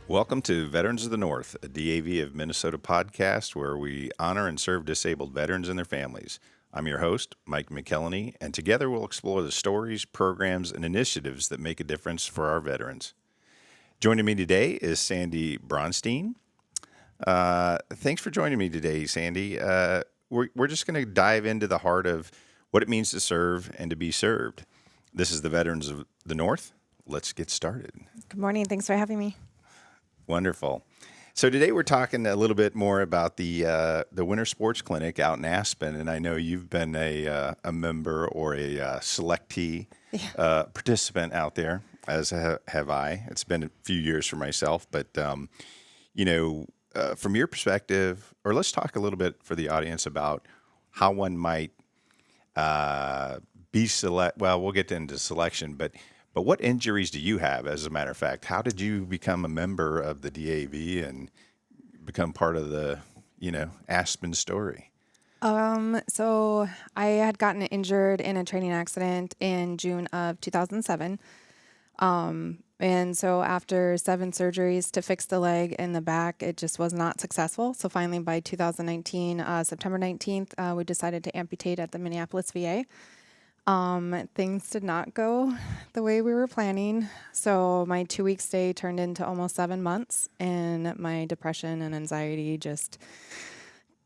Welcome to Veterans of the North, a DAV of Minnesota podcast where we honor and serve disabled veterans and their families. I'm your host, Mike McKelney, and together we'll explore the stories, programs, and initiatives that make a difference for our veterans. Joining me today is Sandy Bronstein. Thanks for joining me today, Sandy. We're just going to dive into the heart of what it means to serve and to be served. This is the Veterans of the North. Let's get started. Good morning. Thanks for having me. Wonderful. So today we're talking a little bit more about the Winter Sports Clinic out in Aspen, and I know you've been a member or a selectee participant out there, as have I. It's been a few years for myself, but from your perspective, or let's talk a little bit for the audience about how one might be select. Well, we'll get into selection, but what injuries do you have, as a matter of fact? How did you become a member of the DAV and become part of the, Aspen story? So I had gotten injured in a training accident in June of 2007. And so after 7 surgeries to fix the leg and the back, it just was not successful. So finally by 2019, September 19th, we decided to amputate at the Minneapolis VA. Things did not go the way we were planning. So my 2-week stay turned into almost 7 months, and my depression and anxiety just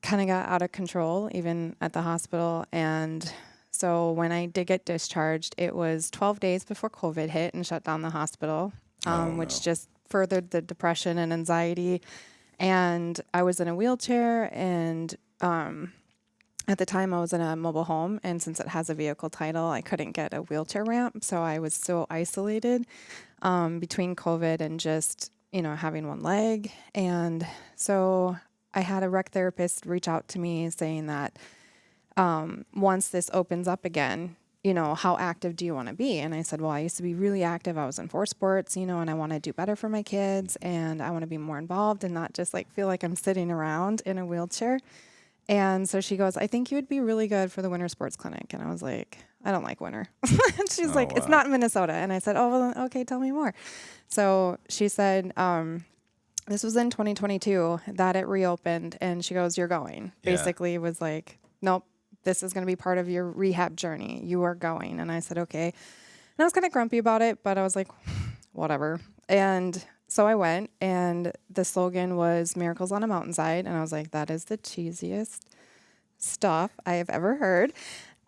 kind of got out of control, even at the hospital. And so when I did get discharged, it was 12 days before COVID hit and shut down the hospital, which just furthered the depression and anxiety. And I was in a wheelchair, and at the time I was in a mobile home, and since it has a vehicle title, I couldn't get a wheelchair ramp. So I was so isolated between COVID and just, having one leg. And so I had a rec therapist reach out to me saying that once this opens up again, how active do you want to be? And I said, well, I used to be really active. I was in 4 sports, and I want to do better for my kids, and I want to be more involved and not just feel like I'm sitting around in a wheelchair. And so she goes, I think you would be really good for the Winter Sports Clinic. And I was like, I don't like winter. She's like, it's not in Minnesota. And I said, oh, well, okay, tell me more. So she said, this was in 2022 that it reopened. And she goes, you're going. Basically was like, nope, this is going to be part of your rehab journey. You are going. And I said, okay. And I was kind of grumpy about it, but I was like, whatever. And so I went, and the slogan was Miracles on a Mountainside. And I was like, that is the cheesiest stuff I have ever heard.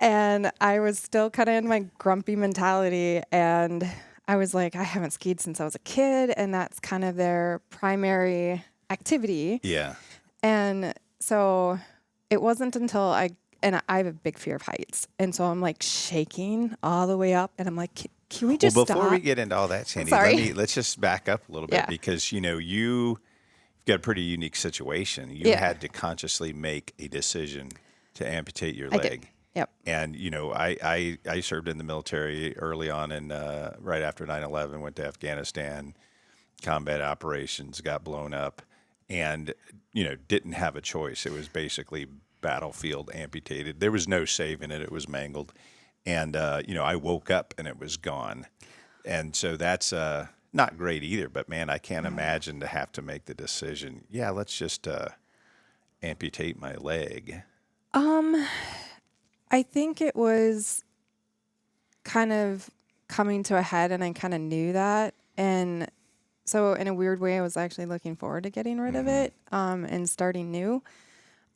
And I was still kind of in my grumpy mentality. And I was like, I haven't skied since I was a kid. And that's kind of their primary activity. Yeah. And so it wasn't until I have a big fear of heights. And so I'm shaking all the way up. And I'm like, can we just before stop? we get into all that, Sandy, let's just back up a little bit because, you've got a pretty unique situation. You had to consciously make a decision to amputate your leg. I did. Yep. And, I served in the military early on and right after 9/11, went to Afghanistan, combat operations, got blown up, and, didn't have a choice. It was basically battlefield amputated. There was no saving it. It was mangled. And, I woke up and it was gone. And so that's not great either. But, man, I can't imagine to have to make the decision, let's just amputate my leg. I think it was kind of coming to a head, and I kind of knew that. And so in a weird way, I was actually looking forward to getting rid of it and starting new.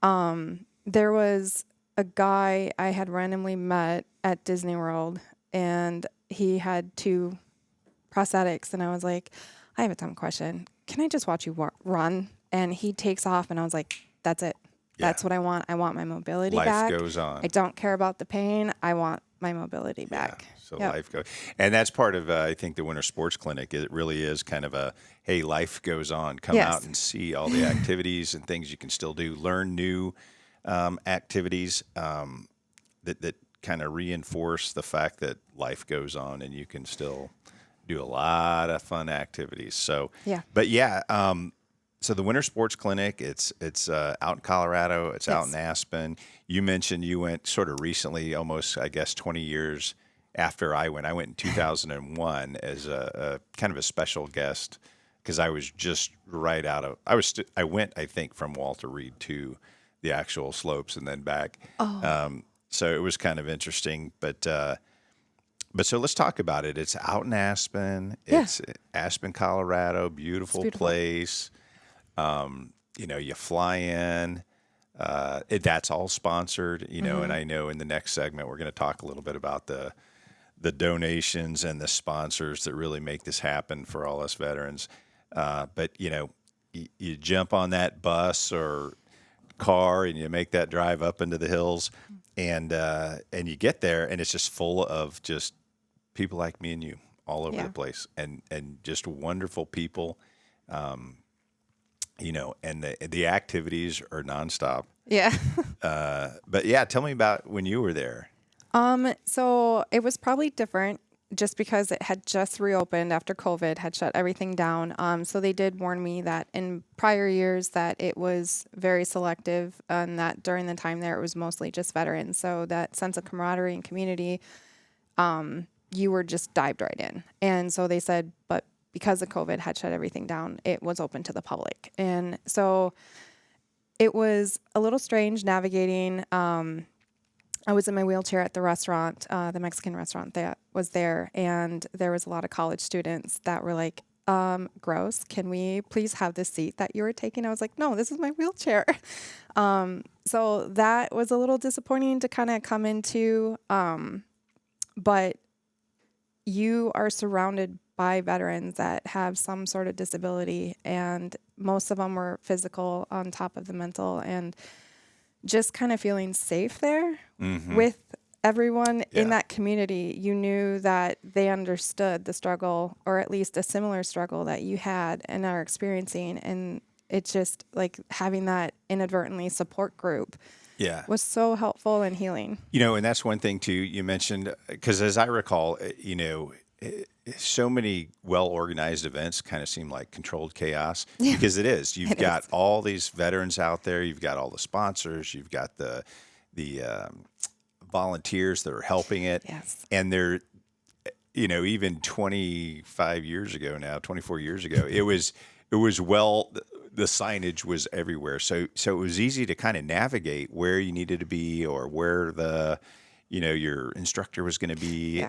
There was a guy I had randomly met at Disney World, and he had 2 prosthetics, and I was like, I have a dumb question. Can I just watch you run? And he takes off, and I was like, that's it. That's what I want. I want my mobility back. Life goes on. I don't care about the pain. I want my mobility back. So life goes. And that's part of, I think, the Winter Sports Clinic. It really is kind of a, hey, life goes on. Come out and see all the activities and things you can still do. Learn new activities that kind of reinforce the fact that life goes on and you can still do a lot of fun activities. So, so the Winter Sports Clinic, it's out in Colorado. It's out in Aspen. You mentioned you went sort of recently, almost, I guess, 20 years after I went. I went in 2001 as a kind of a special guest because I was just right out of, I went, I think, from Walter Reed to the actual slopes and then back. So it was kind of interesting, but so let's talk about it. It's out in Aspen. Yeah. It's Aspen, Colorado, beautiful place. You fly in. That's all sponsored, and I know in the next segment we're going to talk a little bit about the donations and the sponsors that really make this happen for all us veterans. But you jump on that bus or car and you make that drive up into the hills, and you get there, and it's just full of just people like me and you all over the place, and just wonderful people. And the activities are nonstop. Yeah. But yeah, tell me about when you were there. So it was probably different just because it had just reopened after COVID had shut everything down. So they did warn me that in prior years that it was very selective and that during the time there, it was mostly just veterans. So that sense of camaraderie and community, you were just dived right in. And so they said, but because of COVID had shut everything down, it was open to the public. And so it was a little strange navigating. I was in my wheelchair at the restaurant, the Mexican restaurant that was there, and there was a lot of college students that were like, gross, can we please have the seat that you were taking? I was like, no, this is my wheelchair. So that was a little disappointing to kind of come into, but you are surrounded by veterans that have some sort of disability, and most of them were physical on top of the mental, and just kind of feeling safe there with everyone in that community. You knew that they understood the struggle, or at least a similar struggle that you had and are experiencing. And it's just like having that inadvertently support group was so helpful and healing. And that's one thing too, you mentioned, because as I recall, so many well-organized events kind of seem like controlled chaos, because it is. You've got all these veterans out there. You've got all the sponsors. You've got the volunteers that are helping it. Yes. And they're, even 24 years ago, it was the signage was everywhere. So it was easy to kind of navigate where you needed to be or where your instructor was going to be.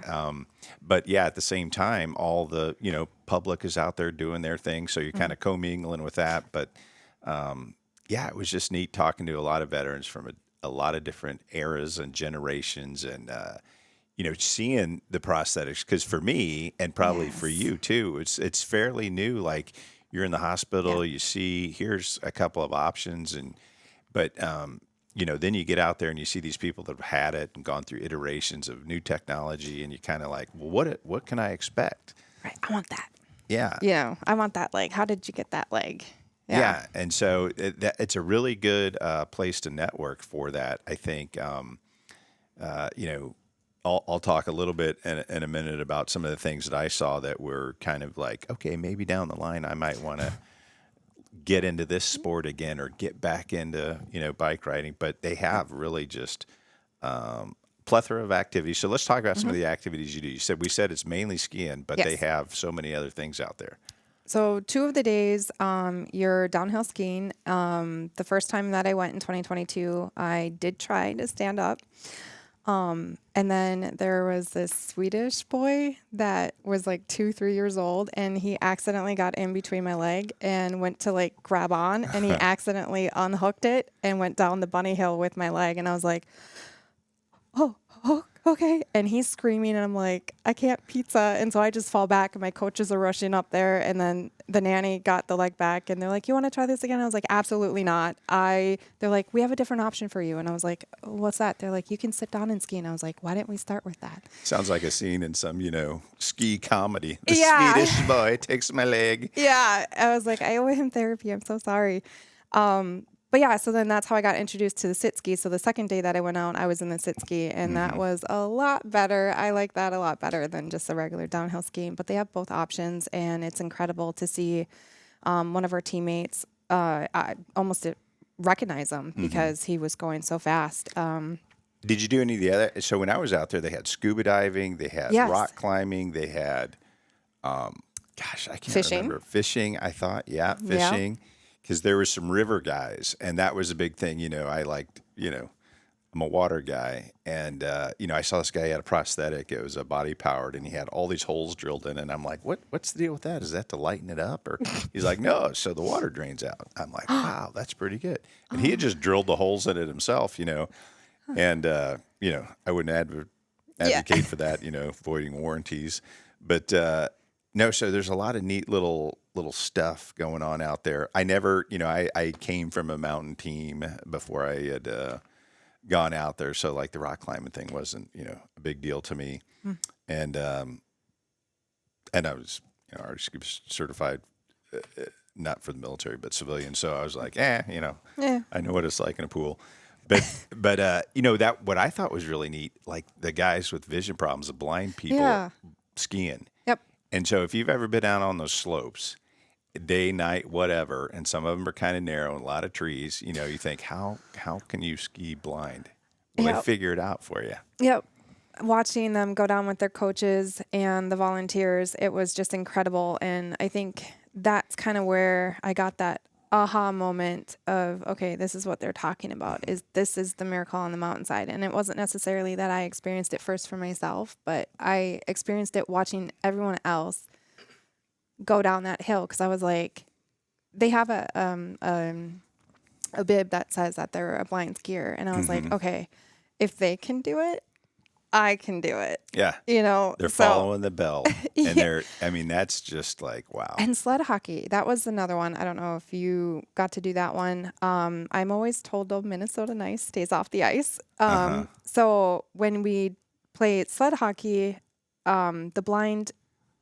But at the same time, all the, public is out there doing their thing. So you're kind of commingling with that. But it was just neat talking to a lot of veterans from a lot of different eras and generations, and, seeing the prosthetics. Because for me, and probably for you too, it's fairly new. Like, you're in the hospital, you see, here's a couple of options. But then you get out there and you see these people that have had it and gone through iterations of new technology, and you kind of like, well, what can I expect? Right. I want that. Yeah. I want that leg. How did you get that leg? Yeah. And so it's a really good place to network for that, I think. I'll talk a little bit in a minute about some of the things that I saw that were kind of like, okay, maybe down the line I might want to get into this sport again or get back into, bike riding. But they have really just plethora of activities. So let's talk about some of the activities you do. We said it's mainly skiing, but they have so many other things out there. So 2 of the days, you're downhill skiing. The first time that I went in 2022, I did try to stand up. And then there was this Swedish boy that was like 2-3 years old, and he accidentally got in between my leg and went to like grab on, and he accidentally unhooked it and went down the bunny hill with my leg. And I was like, oh, okay. And he's screaming, and I'm like, I can't pizza. And so I just fall back, and my coaches are rushing up there. And then the nanny got the leg back, and they're like, you want to try this again? I was like, absolutely not. They're like, we have a different option for you. And I was like, what's that? They're like, you can sit down and ski. And I was like, why didn't we start with that? Sounds like a scene in some, ski comedy. The Swedish boy takes my leg. Yeah. I was like, I owe him therapy. I'm so sorry. But so then that's how I got introduced to the sit ski. So the second day that I went out, I was in the sit ski, and that was a lot better. I like that a lot better than just the regular downhill skiing. But they have both options, and it's incredible to see one of our teammates. I almost didn't recognize him because he was going so fast. Did you do any of the other? So when I was out there, they had scuba diving, they had rock climbing, they had gosh, I can't Fishing. remember. Fishing, I thought. Yeah, Yeah. fishing. Because there were some river guys, and that was a big thing. I liked, I'm a water guy. And, I saw this guy had a prosthetic. It was a body powered, and he had all these holes drilled in it. And I'm like, what's the deal with that? Is that to lighten it up? Or he's like, no, so the water drains out. I'm like, wow, that's pretty good. And he had just drilled the holes in it himself, and, I wouldn't advocate for that, voiding warranties. But no, so there's a lot of neat little stuff going on out there. I never, I came from a mountain team before I had gone out there, so like the rock climbing thing wasn't, a big deal to me. And I was, already certified, not for the military, but civilian. So I was like, Yeah. I know what it's like in a pool. But that what I thought was really neat, like the guys with vision problems, the blind people Yeah. skiing. Yep. And so if you've ever been out on those slopes, day, night, whatever, and some of them are kind of narrow and a lot of trees, you think, how can you ski blind? Well, they Yep. figure it out for you. Yep. Watching them go down with their coaches and the volunteers, it was just incredible. And I think that's kind of where I got that aha moment of, okay, this is what they're talking about, this is the miracle on the mountainside. And it wasn't necessarily that I experienced it first for myself, but I experienced it watching everyone else go down that hill. Cause I was like, they have a bib that says that they're a blind skier. And I was like, okay, if they can do it, I can do it. Yeah. They're So following the bell. And that's just like, wow. and sled hockey, that was another one. I don't know if you got to do that one. I'm always told the Minnesota Nice stays off the ice. So when we played sled hockey, the blind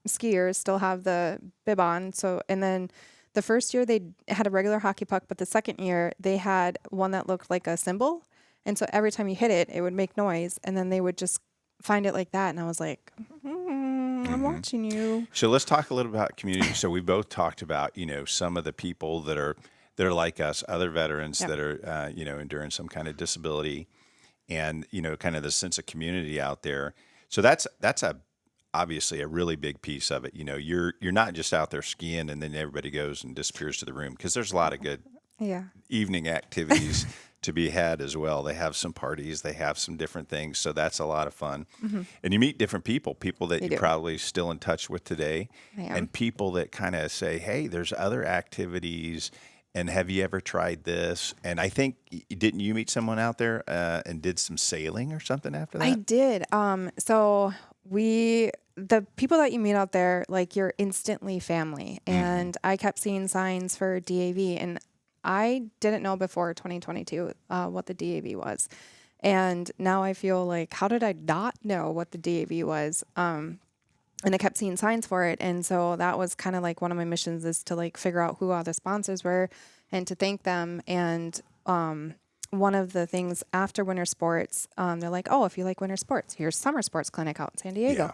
skiers still have the bib on. So, and then the first year they had a regular hockey puck, but the second year they had one that looked like a cymbal. And so every time you hit it, it would make noise, and then they would just find it like that. And I was like, I'm watching you. So let's talk a little about community. So we both talked about, some of the people that are like us, other veterans that are, enduring some kind of disability, and kind of the sense of community out there. So that's obviously a really big piece of it. You're not just out there skiing and then everybody goes and disappears to the room, because there's a lot of good evening activities to be had as well. They have some parties, they have some different things. So that's a lot of fun. And you meet different people that you're probably still in touch with today, and people that kind of say, hey, there's other activities, and have you ever tried this? And I think, didn't you meet someone out there and did some sailing or something after that? I did. So the people that you meet out there, like, you're instantly family. And I kept seeing signs for DAV, and I didn't know before 2022 what the DAV was. And now I feel like, how did I not know what the DAV was? And I kept seeing signs for it. And so that was kind of like one of my missions, is to like figure out who all the sponsors were and to thank them. And one of the things after winter sports, they're like, oh, if you like winter sports, here's Summer Sports Clinic out in San Diego.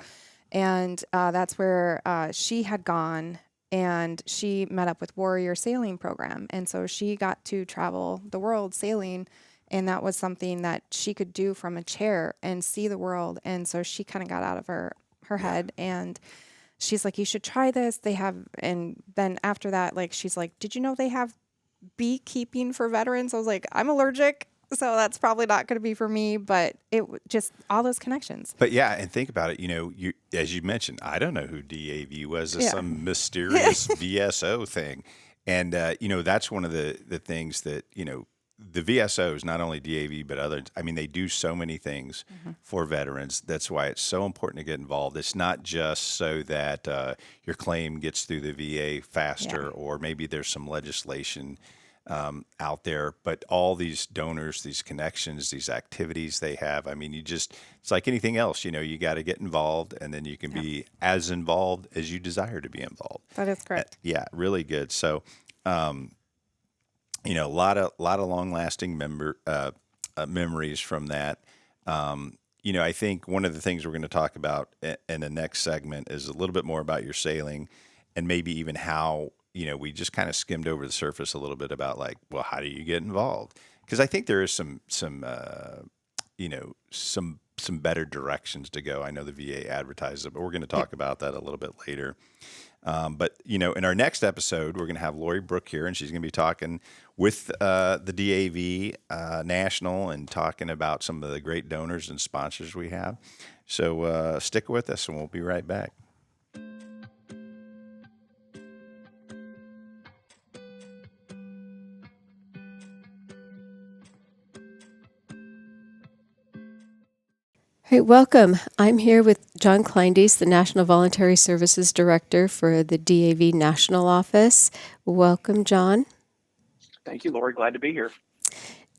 And that's where she had gone, and she met up with Warrior Sailing Program. And so she got to travel the world sailing, and that was something that she could do from a chair and see the world. And so she kind of got out of her head, and she's like, you should try this. They have, and then after that, like, she's like, did you know they have beekeeping for veterans? I was like, I'm allergic, so that's probably not going to be for me, but it just all those connections. But yeah, and think about it, you as you mentioned, I don't know who DAV was. It's some mysterious VSO thing. And that's one of the things that, the VSOs, not only DAV, but others, I mean, they do so many things for veterans. That's why it's so important to get involved. It's not just so that your claim gets through the VA faster, or maybe there's some legislation out there, but all these donors, these connections, these activities they have, I mean, it's like anything else, you got to get involved, and then you can be as involved as you desire to be involved. That is correct. Yeah, really good. So, a lot of long-lasting memories from that. I think one of the things we're going to talk about in the next segment is a little bit more about your sailing, and maybe even how, we just kind of skimmed over the surface a little bit about, like, well, how do you get involved? Because I think there is some better directions to go. I know the VA advertises it, but we're going to talk about that a little bit later. But in our next episode, we're going to have Lori Brook here, and she's going to be talking with the DAV National and talking about some of the great donors and sponsors we have. So stick with us, and we'll be right back. Hey, welcome. I'm here with John Kleindienst, the National Voluntary Services Director for the DAV National Office. Welcome, John. Thank you, Lori. Glad to be here.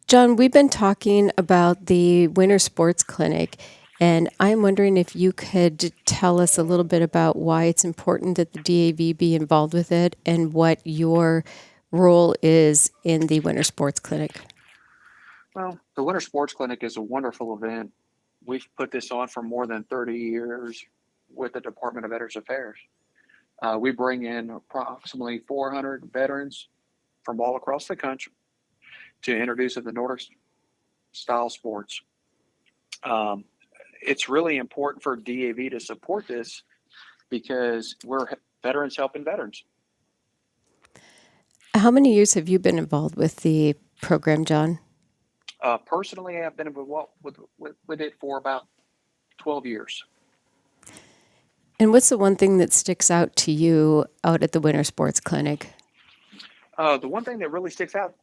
John, we've been talking about the Winter Sports Clinic, and I'm wondering if you could tell us a little bit about why it's important that the DAV be involved with it and what your role is in the Winter Sports Clinic. Well, the Winter Sports Clinic is a wonderful event. We've put this on for more than 30 years with the Department of Veterans Affairs. We bring in approximately 400 veterans from all across the country to introduce the Nordic style sports. It's really important for DAV to support this because we're veterans helping veterans. How many years have you been involved with the program, John? Personally, I've been involved with it for about 12 years. And what's the one thing that sticks out to you out at the Winter Sports Clinic? The one thing that really sticks out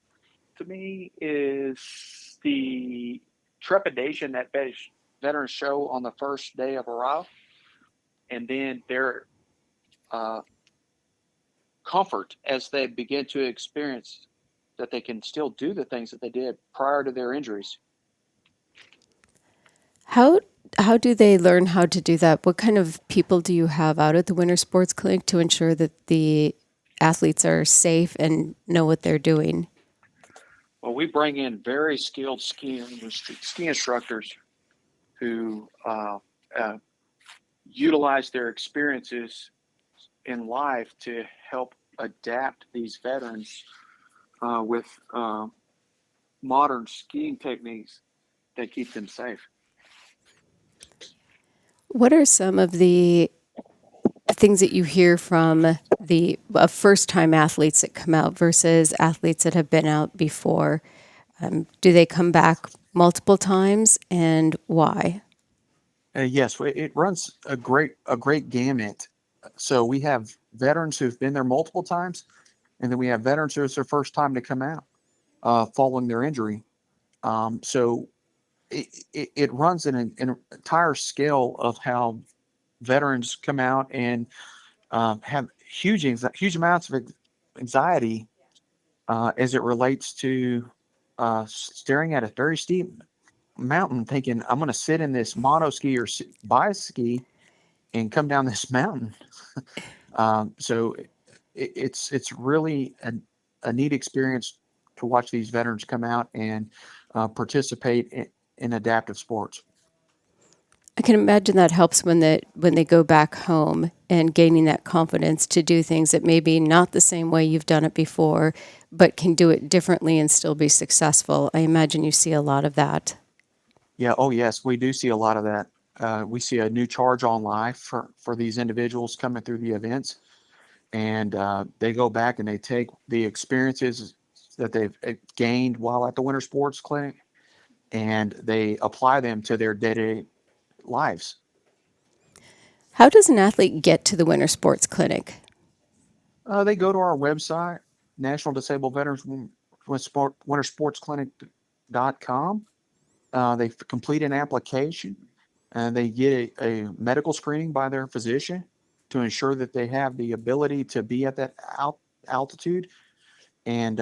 to me is the trepidation that veterans show on the first day of arrival, and then their comfort as they begin to experience that they can still do the things that they did prior to their injuries. How do they learn how to do that? What kind of people do you have out at the Winter Sports Clinic to ensure that the athletes are safe and know what they're doing? Well, we bring in very skilled ski instructors who utilize their experiences in life to help adapt these veterans with modern skiing techniques that keep them safe. What are some of the things that you hear from the first-time athletes that come out versus athletes that have been out before? Do they come back multiple times, and why? Yes, it runs a great gamut. So we have veterans who've been there multiple times, and then we have veterans who it's their first time to come out following their injury. So it runs an entire scale of how veterans come out and have huge amounts of anxiety as it relates to staring at a very steep mountain, thinking I'm going to sit in this mono ski or bi-ski and come down this mountain. So it's really a neat experience to watch these veterans come out and participate in adaptive sports. I can imagine that helps when they go back home and gaining that confidence to do things that maybe not the same way you've done it before, but can do it differently and still be successful. I imagine you see a lot of that. Yeah. Oh, yes, we do see a lot of that. We see a new charge on life for these individuals coming through the events, and they go back and they take the experiences that they've gained while at the Winter Sports Clinic, and they apply them to their day-to-day lives. How does an athlete get to the Winter Sports Clinic? They go to our website, National Disabled Veterans wintersportsclinic.com. They complete an application, and they get a medical screening by their physician to ensure that they have the ability to be at that altitude. And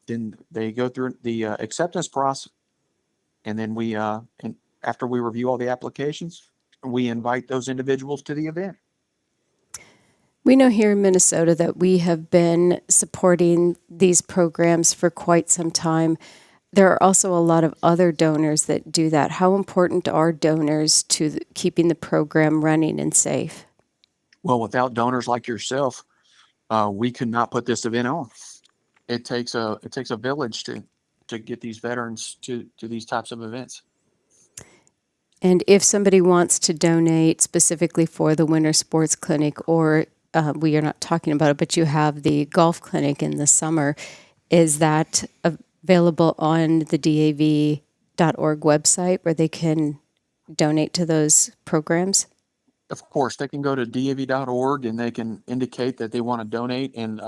then they go through the acceptance process. And then and after we review all the applications, we invite those individuals to the event. We know here in Minnesota that we have been supporting these programs for quite some time. There are also a lot of other donors that do that. How important are donors to keeping the program running and safe? Well, without donors like yourself, we could not put this event on. It takes a village to get these veterans to these types of events. And if somebody wants to donate specifically for the Winter Sports Clinic or we are not talking about it, but you have the golf clinic in the summer. Is that available on the DAV.org website where they can donate to those programs? Of course, they can go to dav.org and they can indicate that they want to donate and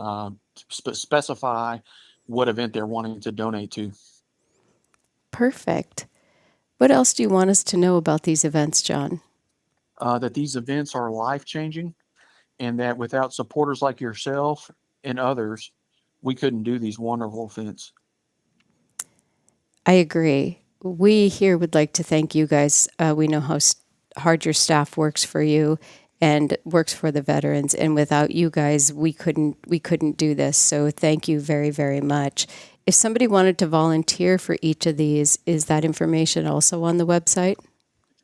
specify what event they're wanting to donate to. Perfect. What else do you want us to know about these events, John? That these events are life-changing and that without supporters like yourself and others, we couldn't do these wonderful events. I agree. We here would like to thank you guys. We know how hard your staff works for you and works for the veterans, and without you guys, we couldn't do this. So thank you very, very much. If somebody wanted to volunteer for each of these, is that information also on the website?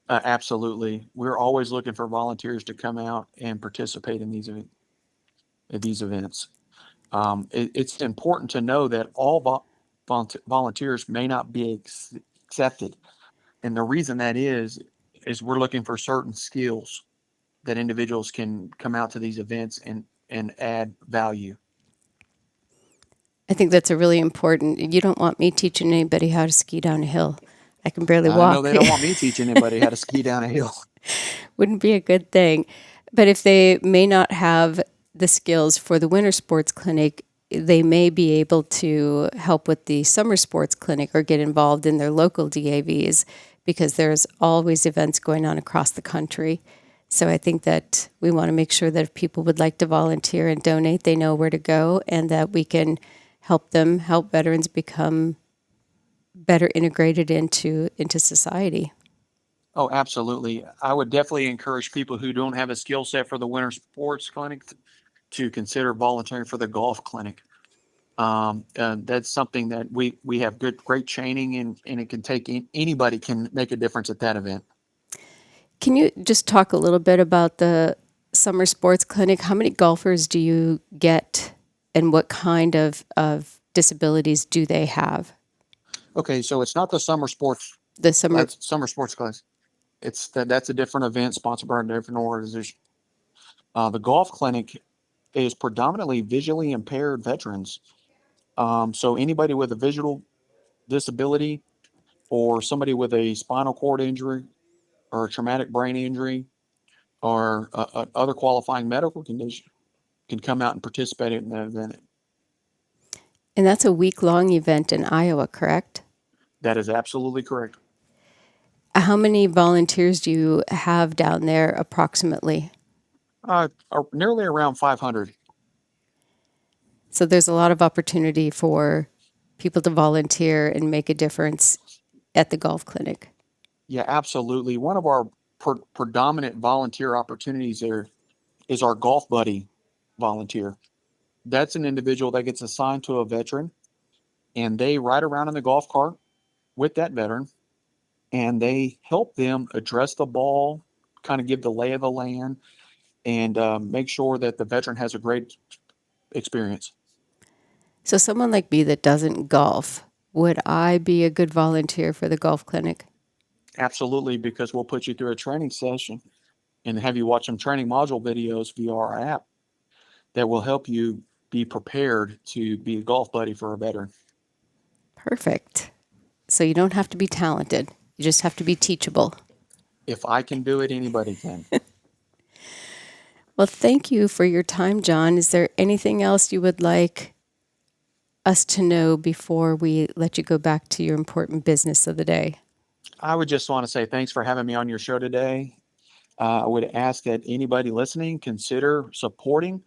Absolutely. We're always looking for volunteers to come out and participate in these events. It's important to know that all volunteers may not be accepted. And the reason that is we're looking for certain skills that individuals can come out to these events and add value. I think that's a really important. You don't want me teaching anybody how to ski down a hill. I can barely I know walk. they don't want me teaching anybody how to ski down a hill. Wouldn't be a good thing. But if they may not have the skills for the winter sports clinic, they may be able to help with the summer sports clinic or get involved in their local DAVs because there's always events going on across the country. So I think that we want to make sure that if people would like to volunteer and donate, they know where to go and that we can help veterans become better integrated into society. Oh, absolutely. I would definitely encourage people who don't have a skill set for the winter sports clinic to consider volunteering for the golf clinic. That's something that we have great training and it can take anybody can make a difference at that event. Can you just talk a little bit about the summer sports clinic? How many golfers do you get and what kind of disabilities do they have? Okay, so it's not the summer sports. The summer, That's summer sports class. That's a different event sponsored by a different organization. The golf clinic is predominantly visually impaired veterans. So anybody with a visual disability or somebody with a spinal cord injury or a traumatic brain injury or other qualifying medical condition can come out and participate in that event. and that's a week-long event in Iowa, correct? That is absolutely correct. How many volunteers do you have down there approximately? Nearly around 500. So there's a lot of opportunity for people to volunteer and make a difference at the golf clinic. Yeah, absolutely. One of our predominant volunteer opportunities there is our golf buddy volunteer. That's an individual that gets assigned to a veteran and they ride around in the golf cart with that veteran and they help them address the ball, kind of give the lay of the land, and make sure that the veteran has a great experience. So someone like me that doesn't golf, would I be a good volunteer for the golf clinic? Absolutely, because we'll put you through a training session and have you watch some training module videos via our app that will help you be prepared to be a golf buddy for a veteran. Perfect. So you don't have to be talented. You just have to be teachable. If I can do it, anybody can. Well, thank you for your time, John. Is there anything else you would like us to know before we let you go back to your important business of the day? I would just want to say thanks for having me on your show today. I would ask that anybody listening consider supporting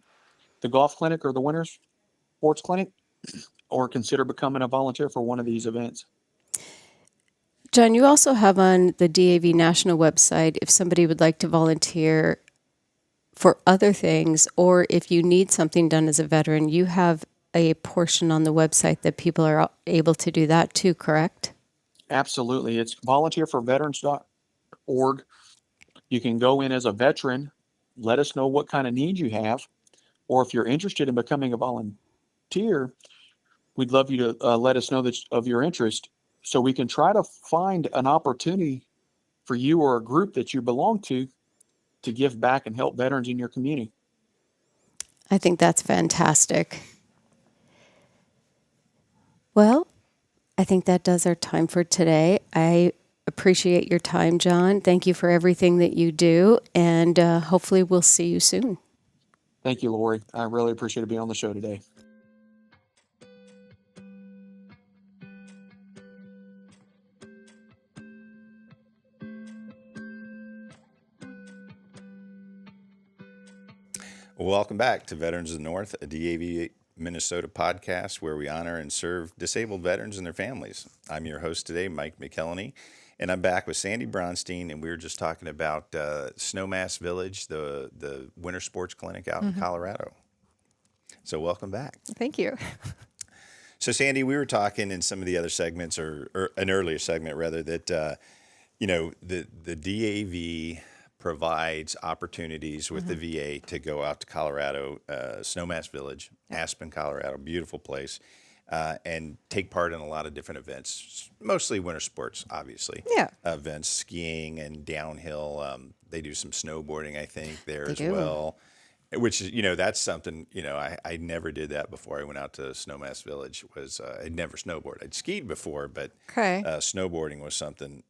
the golf clinic or the winter sports clinic, or consider becoming a volunteer for one of these events. John, you also have on the DAV national website, if somebody would like to volunteer for other things, or if you need something done as a veteran, you have a portion on the website that people are able to do that too, correct? Absolutely. It's volunteerforveterans.org. You can go in as a veteran, let us know what kind of need you have, or if you're interested in becoming a volunteer, we'd love you to let us know that of your interest so we can try to find an opportunity for you or a group that you belong to give back and help veterans in your community. I think that's fantastic. Well, I think that does our time for today. I appreciate your time, John. Thank you for everything that you do, and hopefully we'll see you soon. Thank you, Lori. I really appreciate being on the show today. Welcome back to Veterans of the North, a DAV Minnesota podcast where we honor and serve disabled veterans and their families. I'm your host today, Mike McKelney, and I'm back with Sandy Bronstein, and we were just talking about Snowmass Village, the Winter Sports Clinic out in Colorado. So welcome back. Thank you. So Sandy, we were talking in some of the other segments, or an earlier segment rather, that the DAV provides opportunities with the VA to go out to Colorado, Snowmass Village, Aspen, Colorado, beautiful place, and take part in a lot of different events, mostly winter sports, obviously. Yeah. Events, skiing and downhill. They do some snowboarding, I think, there They as do. well. Which is, that's something, I never did that before I went out to Snowmass Village. I'd never snowboarded. I'd skied before, but Okay. snowboarding was something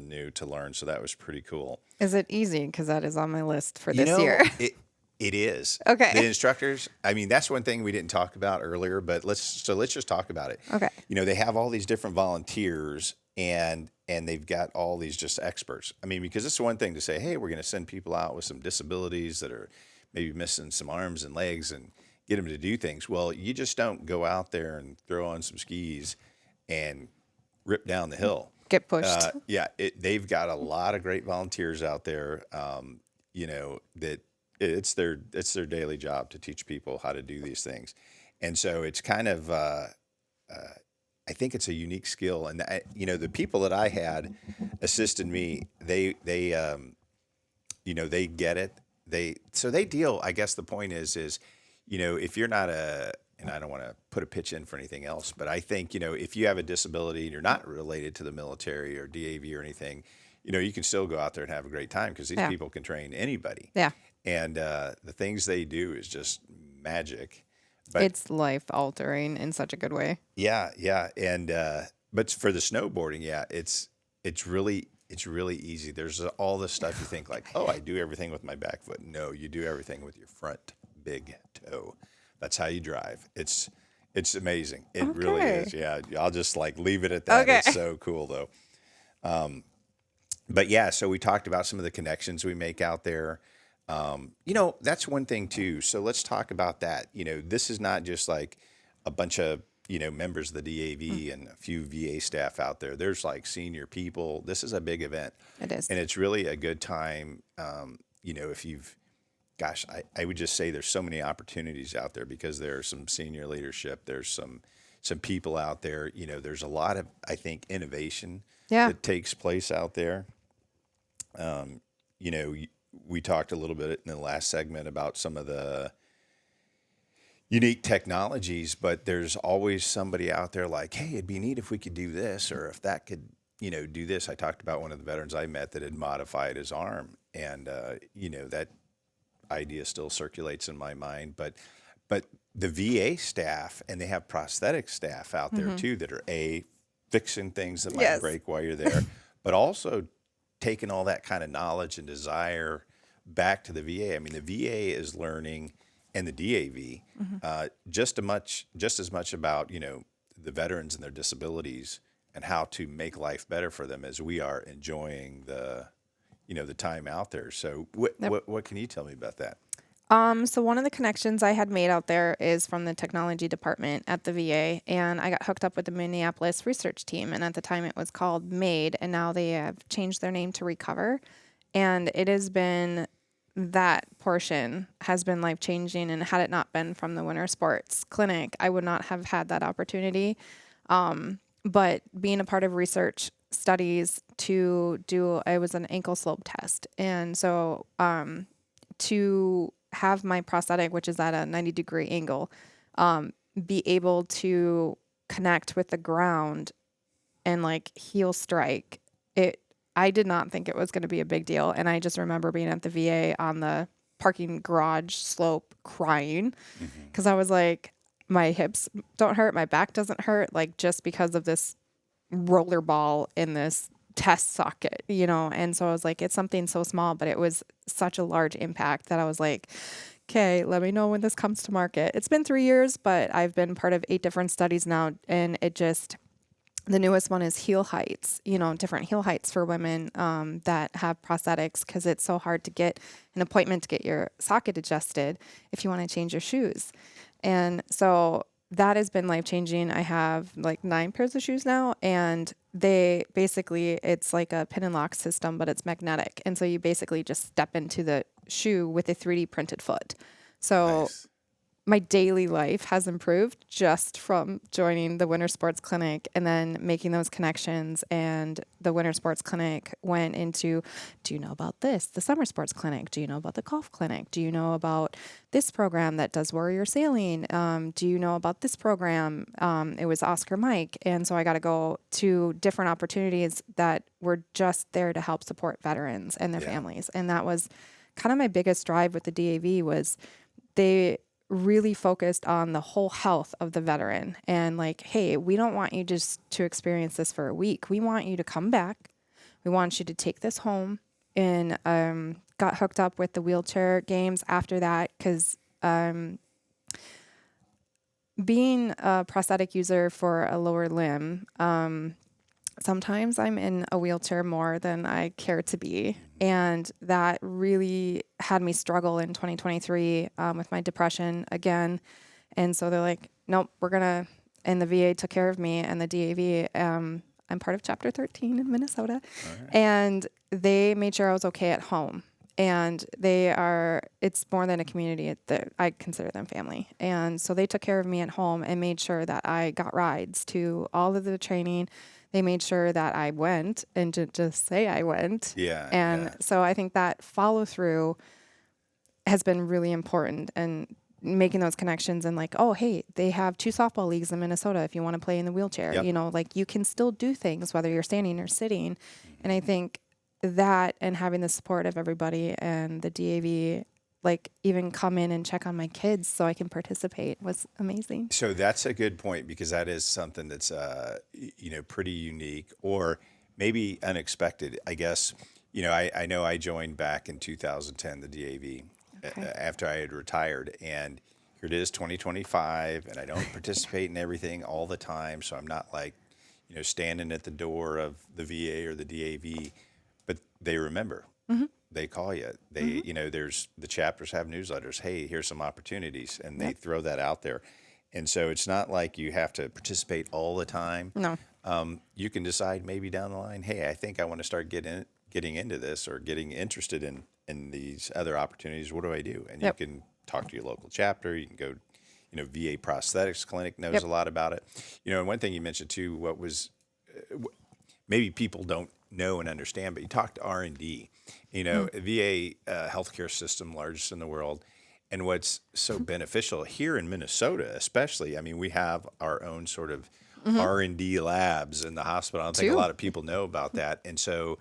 new to learn. So that was pretty cool. Is it easy? Because that is on my list for this year. It is. Okay. The instructors, I mean, that's one thing we didn't talk about earlier, but let's just talk about it. Okay. They have all these different volunteers and they've got all these just experts. I mean, because it's one thing to say, hey, we're going to send people out with some disabilities that are maybe missing some arms and legs and get them to do things. Well, you just don't go out there and throw on some skis and rip down the hill. Get pushed. They've got a lot of great volunteers out there. That it's their daily job to teach people how to do these things, and so it's kind of I think it's a unique skill. And the people that I had assisted me, they get it. They deal. I guess the point is if you're not and I don't want to put a pitch in for anything else, but I think, if you have a disability and you're not related to the military or DAV or anything, you can still go out there and have a great time because these people can train anybody. Yeah. And the things they do is just magic. But It's life altering in such a good way. yeah. And but for the snowboarding, it's really easy. There's all this stuff you think like, oh, I do everything with my back foot. No, you do everything with your front big toe. That's how you drive. It's amazing. It really is. Yeah. I'll just leave it at that. Okay. It's so cool though. But yeah, so we talked about some of the connections we make out there. That's one thing too. So let's talk about that. This is not just like a bunch of, members of the DAV and a few VA staff out there. There's senior people. This is a big event. It is. And it's really a good time. If I would just say there's so many opportunities out there because there's some senior leadership. There's some people out there. There's a lot of, I think, innovation that takes place out there. We talked a little bit in the last segment about some of the unique technologies, but there's always somebody out there like, hey, it'd be neat if we could do this, or if that could, do this. I talked about one of the veterans I met that had modified his arm, and that idea still circulates in my mind. But the VA staff, and they have prosthetic staff out there too that are fixing things that might break while you're there, but also taking all that kind of knowledge and desire back to the VA. I mean, the VA is learning, and the DAV, just as much about, the veterans and their disabilities and how to make life better for them as we are enjoying the time out there. So what can you tell me about that? So one of the connections I had made out there is from the technology department at the VA, and I got hooked up with the Minneapolis research team. And at the time it was called MADE, and now they have changed their name to Recover. And it has been, that portion has been life changing. And had it not been from the Winter Sports Clinic, I would not have had that opportunity. But being a part of research studies I was an ankle slope test. And so to have my prosthetic, which is at a 90-degree angle, be able to connect with the ground and heel strike, I did not think it was going to be a big deal. And I just remember being at the VA on the parking garage slope crying because I was like, my hips don't hurt, my back doesn't hurt, like just because of this roller ball in this test socket, And so I was like, it's something so small, but it was such a large impact that I was like, okay, let me know when this comes to market. It's been 3 years, but I've been part of 8 different studies now, and the newest one is heel heights, different heel heights for women that have prosthetics, because it's so hard to get an appointment to get your socket adjusted if you want to change your shoes. And so that has been life-changing. I have like 9 pairs of shoes now, and it's like a pin and lock system, but it's magnetic. And so you basically just step into the shoe with a 3D printed foot. So Nice. my daily life has improved just from joining the Winter Sports Clinic and then making those connections. And the Winter Sports Clinic went into, do you know about this? The Summer Sports Clinic. Do you know about the Golf Clinic? Do you know about this program that does warrior sailing? Do you know about this program? It was Oscar Mike. And so I got to go to different opportunities that were just there to help support veterans and their families. And that was kind of my biggest drive with the DAV was they really focused on the whole health of the veteran and like, hey, we don't want you just to experience this for a week. We want you to come back. We want you to take this home, and got hooked up with the wheelchair games after that because being a prosthetic user for a lower limb, sometimes I'm in a wheelchair more than I care to be. And that really had me struggle in 2023 with my depression again. And so they're like, nope, and the VA took care of me, and the DAV, I'm part of Chapter 13 in Minnesota. Right. And they made sure I was okay at home. And it's more than a community. I consider them family. And so they took care of me at home and made sure that I got rides to all of the training. They made sure that I went and didn't just say I went. Yeah. And so I think that follow through has been really important, and making those connections and like, oh, hey, they have 2 softball leagues in Minnesota if you want to play in the wheelchair. Yep. Like you can still do things whether you're standing or sitting. And I think that, and having the support of everybody and the DAV, like even come in and check on my kids so I can participate, was amazing. So that's a good point, because that is something that's pretty unique or maybe unexpected. I guess I know I joined back in 2010 the DAV after I had retired, and here it is 2025, and I don't participate in everything all the time, so I'm not like standing at the door of the VA or the DAV, but they remember. Mm-hmm. They call you. They, there's the chapters have newsletters. Hey, here's some opportunities, and they throw that out there. And so it's not like you have to participate all the time. No. You can decide maybe down the line, hey, I think I want to start getting into this or getting interested in these other opportunities. What do I do? And you can talk to your local chapter. You can go, VA Prosthetics Clinic knows a lot about it. And one thing you mentioned too, what was maybe people don't know and understand, but you talk to R&D. VA healthcare system, largest in the world. And what's so beneficial here in Minnesota, especially, I mean, we have our own sort of R&D labs in the hospital. I don't think a lot of people know about that. And so,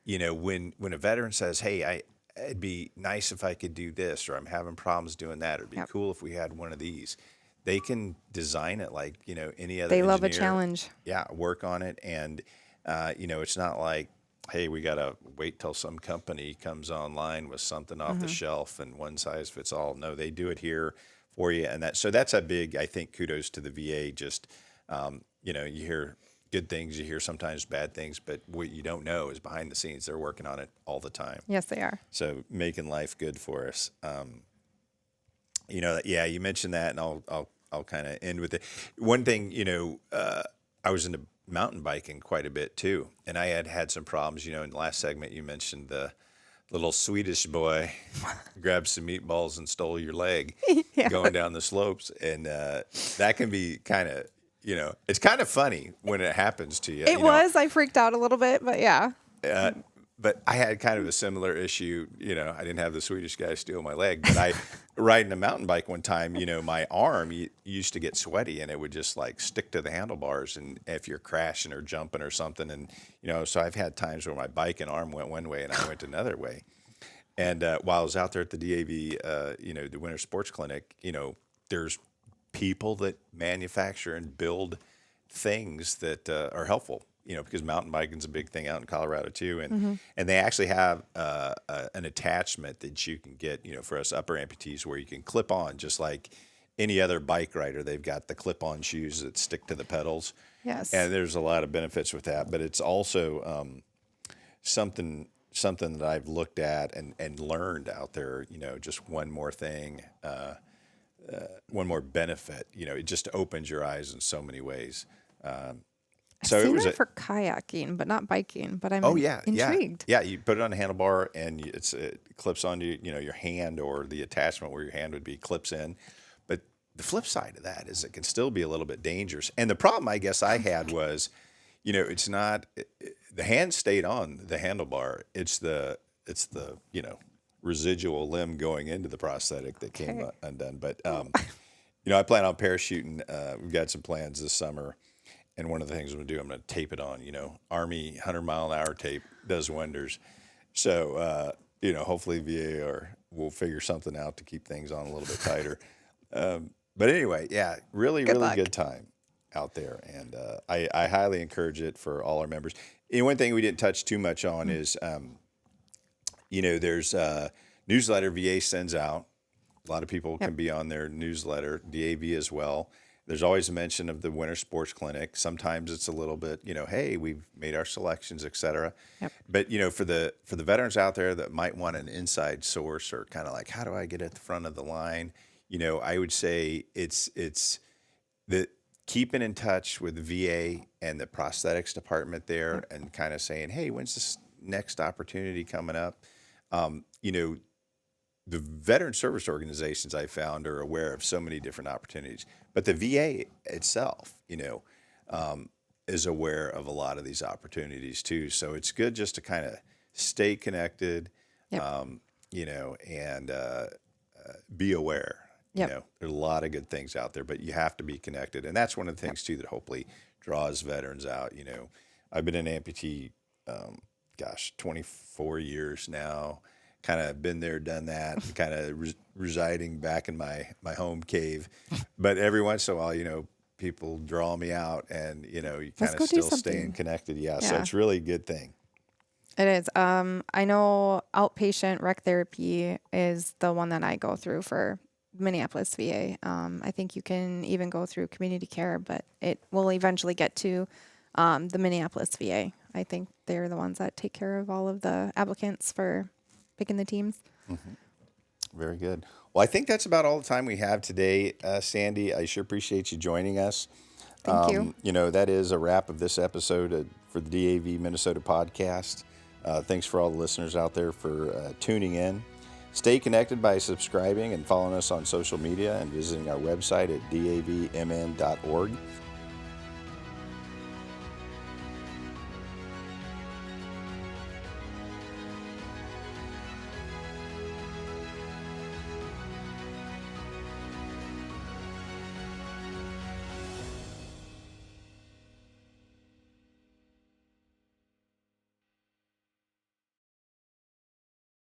when a veteran says, hey, it'd be nice if I could do this, or I'm having problems doing that, or it'd be cool if we had one of these, they can design it like, any other They love a engineer. challenge. Yeah, work on it. And, it's not like, hey, we got to wait till some company comes online with something off the shelf and one size fits all. No, they do it here for you. And that's a big, I think, kudos to the VA. Just, you hear good things, you hear sometimes bad things, but what you don't know is behind the scenes, they're working on it all the time. Yes, they are. So making life good for us. You mentioned that, and I'll kind of end with it. One thing, I was into mountain biking quite a bit too, and I had some problems. In the last segment, you mentioned the little Swedish boy grabbed some meatballs and stole your leg going down the slopes, and that can be kind of, it's kind of funny when it happens to you. I freaked out a little bit, but yeah. But I had kind of a similar issue. I didn't have the Swedish guy steal my leg, but I riding a mountain bike one time, my arm used to get sweaty and it would just like stick to the handlebars. And if you're crashing or jumping or something, and, so I've had times where my bike and arm went one way and I went another way. And while I was out there at the DAV, the Winter Sports Clinic, there's people that manufacture and build things that are helpful. Because mountain biking's a big thing out in Colorado too, and they actually have an attachment that you can get, for us upper amputees, where you can clip on just like any other bike rider. They've got the clip-on shoes that stick to the pedals. Yes. And there's a lot of benefits with that, but it's also something that I've looked at and learned out there. Just one more thing, one more benefit. It just opens your eyes in so many ways. So I've it seen was that for kayaking, but not biking. But I'm intrigued. yeah. You put it on a handlebar, and it clips onto your hand, or the attachment where your hand would be clips in. But the flip side of that is it can still be a little bit dangerous. And the problem I guess I had was, it's not the hand stayed on the handlebar. It's the residual limb going into the prosthetic that came undone. But I plan on parachuting. We've got some plans this summer. And one of the things I'm going to do, I'm going to tape it on. Army 100-mile-an-hour tape does wonders. So, hopefully VA will figure something out to keep things on a little bit tighter. But anyway, yeah, really luck. good time out there. And I highly encourage it for all our members. And one thing we didn't touch too much on is, there's a newsletter VA sends out. A lot of people can be on their newsletter, DAV as well. There's always a mention of the Winter Sports Clinic. Sometimes it's a little bit, hey, we've made our selections, et cetera. Yep. But, for the veterans out there that might want an inside source, or kind of like, how do I get at the front of the line? I would say it's the keeping in touch with the VA and the prosthetics department there, and kind of saying, hey, when's this next opportunity coming up? The veteran service organizations I found are aware of so many different opportunities, but the VA itself, is aware of a lot of these opportunities too. So it's good just to kind of stay connected, and be aware. Yep. There's a lot of good things out there, but you have to be connected, and that's one of the things too that hopefully draws veterans out. I've been an amputee, 24 years now. Kind of been there, done that, kind of residing back in my home cave. But every once in a while, people draw me out, and, you kind of still staying connected. Yeah. So it's really a good thing. It is. I know outpatient rec therapy is the one that I go through for Minneapolis VA. I think you can even go through community care, but it will eventually get to the Minneapolis VA. I think they're the ones that take care of all of the applicants for picking the teams. Mm-hmm. Very good. Well, I think that's about all the time we have today, Sandy. I sure appreciate you joining us. Thank you. That is a wrap of this episode for the DAV Minnesota podcast. Thanks for all the listeners out there for tuning in. Stay connected by subscribing and following us on social media, and visiting our website at davmn.org.